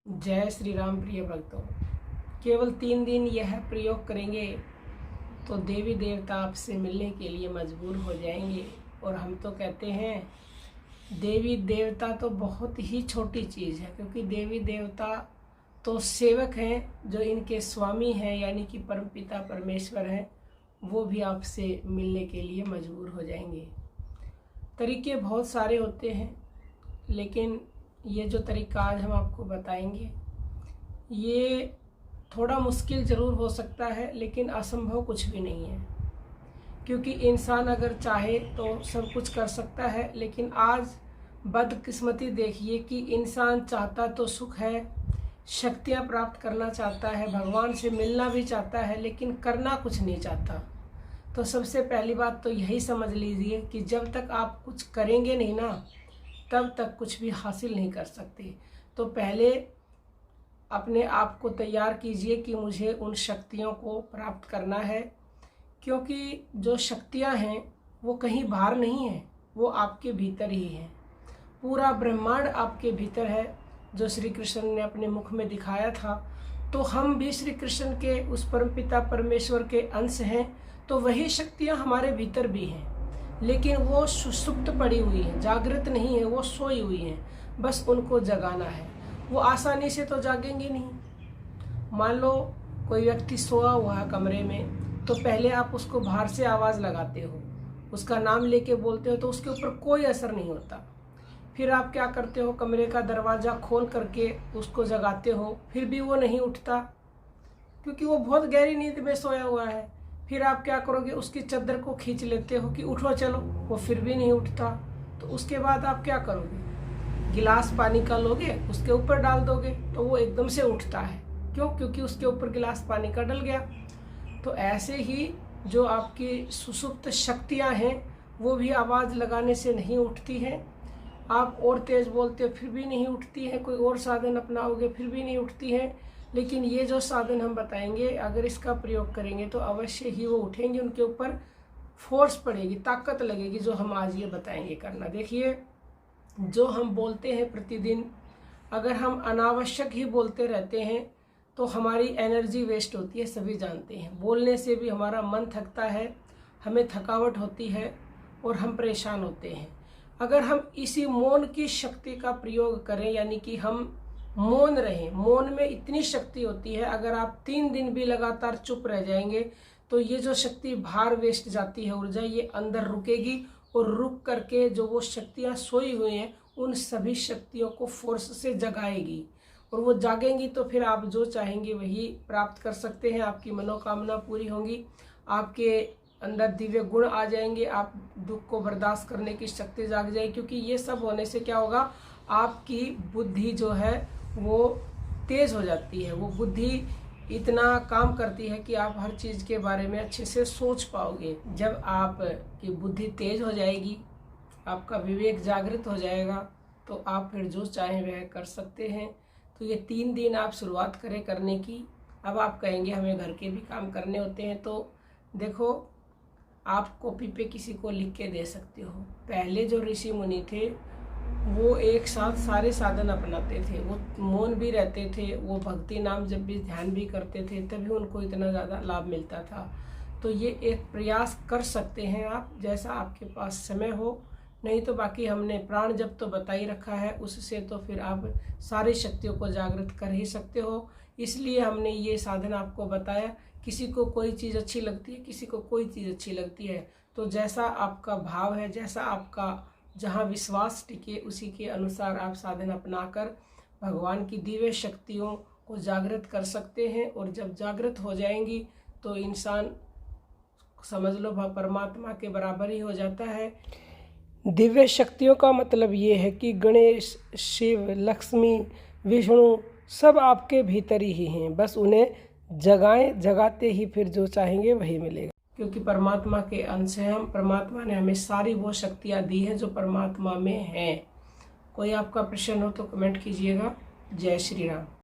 जय श्री राम। प्रिय भक्तों, केवल 3 दिन यह प्रयोग करेंगे तो देवी देवता आपसे मिलने के लिए मजबूर हो जाएंगे। और हम तो कहते हैं देवी देवता तो बहुत ही छोटी चीज़ है, क्योंकि देवी देवता तो सेवक हैं, जो इनके स्वामी हैं यानी कि परमपिता परमेश्वर हैं, वो भी आपसे मिलने के लिए मजबूर हो जाएंगे। तरीके बहुत सारे होते हैं, लेकिन ये जो तरीका आज हम आपको बताएंगे ये थोड़ा मुश्किल ज़रूर हो सकता है, लेकिन असंभव कुछ भी नहीं है। क्योंकि इंसान अगर चाहे तो सब कुछ कर सकता है, लेकिन आज बदकिस्मती देखिए कि इंसान चाहता तो सुख है, शक्तियाँ प्राप्त करना चाहता है, भगवान से मिलना भी चाहता है, लेकिन करना कुछ नहीं चाहता। तो सबसे पहली बात तो यही समझ लीजिए कि जब तक आप कुछ करेंगे नहीं ना, तब तक कुछ भी हासिल नहीं कर सकते। तो पहले अपने आप को तैयार कीजिए कि मुझे उन शक्तियों को प्राप्त करना है, क्योंकि जो शक्तियां हैं वो कहीं बाहर नहीं हैं, वो आपके भीतर ही हैं। पूरा ब्रह्मांड आपके भीतर है, जो श्री कृष्ण ने अपने मुख में दिखाया था। तो हम भी श्री कृष्ण के उस परमपिता परमेश्वर के अंश हैं, तो वही शक्तियां हमारे भीतर भी हैं, लेकिन वो सुषुप्त पड़ी हुई हैं, जागृत नहीं है, वो सोई हुई हैं। बस उनको जगाना है। वो आसानी से तो जागेंगे नहीं। मान लो कोई व्यक्ति सोया हुआ है कमरे में, तो पहले आप उसको बाहर से आवाज़ लगाते हो, उसका नाम लेके बोलते हो, तो उसके ऊपर कोई असर नहीं होता। फिर आप क्या करते हो, कमरे का दरवाज़ा खोल करके उसको जगाते हो, फिर भी वो नहीं उठता, क्योंकि वो बहुत गहरी नींद में सोया हुआ है। फिर आप क्या करोगे, उसकी चादर को खींच लेते हो कि उठो चलो, वो फिर भी नहीं उठता। तो उसके बाद आप क्या करोगे, गिलास पानी का लोगे, उसके ऊपर डाल दोगे, तो वो एकदम से उठता है। क्यों? क्योंकि उसके ऊपर गिलास पानी का डल गया। तो ऐसे ही जो आपकी सुषुप्त शक्तियाँ हैं वो भी आवाज़ लगाने से नहीं उठती हैं। आप और तेज़ बोलते हो फिर भी नहीं उठती हैं, कोई और साधन अपनाओगे फिर भी नहीं उठती हैं। लेकिन ये जो साधन हम बताएंगे, अगर इसका प्रयोग करेंगे तो अवश्य ही वो उठेंगे, उनके ऊपर फोर्स पड़ेगी, ताकत लगेगी, जो हम आज ये बताएंगे करना। देखिए, जो हम बोलते हैं प्रतिदिन, अगर हम अनावश्यक ही बोलते रहते हैं तो हमारी एनर्जी वेस्ट होती है, सभी जानते हैं। बोलने से भी हमारा मन थकता है, हमें थकावट होती है और हम परेशान होते हैं। अगर हम इसी मौन की शक्ति का प्रयोग करें, यानी कि हम मौन रहें, मौन में इतनी शक्ति होती है, अगर आप 3 दिन भी लगातार चुप रह जाएंगे तो ये जो शक्ति बाहर वेस्ट जाती है ऊर्जा, ये अंदर रुकेगी और रुक करके जो वो शक्तियाँ सोई हुई हैं उन सभी शक्तियों को फोर्स से जगाएगी, और वो जागेंगी तो फिर आप जो चाहेंगे वही प्राप्त कर सकते हैं। आपकी मनोकामना पूरी होंगी, आपके अंदर दिव्य गुण आ जाएंगे, आप दुख को बर्दाश्त करने की शक्ति जाग जाएगी। क्योंकि ये सब होने से क्या होगा, आपकी बुद्धि जो है वो तेज हो जाती है। वो बुद्धि इतना काम करती है कि आप हर चीज़ के बारे में अच्छे से सोच पाओगे। जब आपकी बुद्धि तेज हो जाएगी, आपका विवेक जागृत हो जाएगा, तो आप फिर जो चाहें वह कर सकते हैं। तो ये 3 दिन आप शुरुआत करें करने की। अब आप कहेंगे हमें घर के भी काम करने होते हैं, तो देखो, आप कॉपी पे किसी को लिख के दे सकते हो। पहले जो ऋषि मुनि थे वो एक साथ सारे साधन अपनाते थे, वो मौन भी रहते थे, वो भक्ति नाम जब भी ध्यान भी करते थे, तभी उनको इतना ज़्यादा लाभ मिलता था। तो ये एक प्रयास कर सकते हैं आप, जैसा आपके पास समय हो। नहीं तो बाकी हमने प्राण जप तो बता ही रखा है, उससे तो फिर आप सारी शक्तियों को जागृत कर ही सकते हो। इसलिए हमने ये साधन आपको बताया। किसी को कोई चीज़ अच्छी लगती है, किसी को कोई चीज़ अच्छी लगती है, तो जैसा आपका भाव है, जैसा आपका जहाँ विश्वास टिके, उसी के अनुसार आप साधन अपनाकर भगवान की दिव्य शक्तियों को जागृत कर सकते हैं। और जब जागृत हो जाएंगी तो इंसान समझ लो परमात्मा के बराबर ही हो जाता है। दिव्य शक्तियों का मतलब ये है कि गणेश, शिव, लक्ष्मी, विष्णु सब आपके भीतर ही हैं। बस उन्हें जगाएं, जगाते ही फिर जो चाहेंगे वही मिलेगा। क्योंकि परमात्मा के अंश हैं हम, परमात्मा ने हमें सारी वो शक्तियाँ दी हैं जो परमात्मा में हैं। कोई आपका प्रश्न हो तो कमेंट कीजिएगा। जय श्री राम।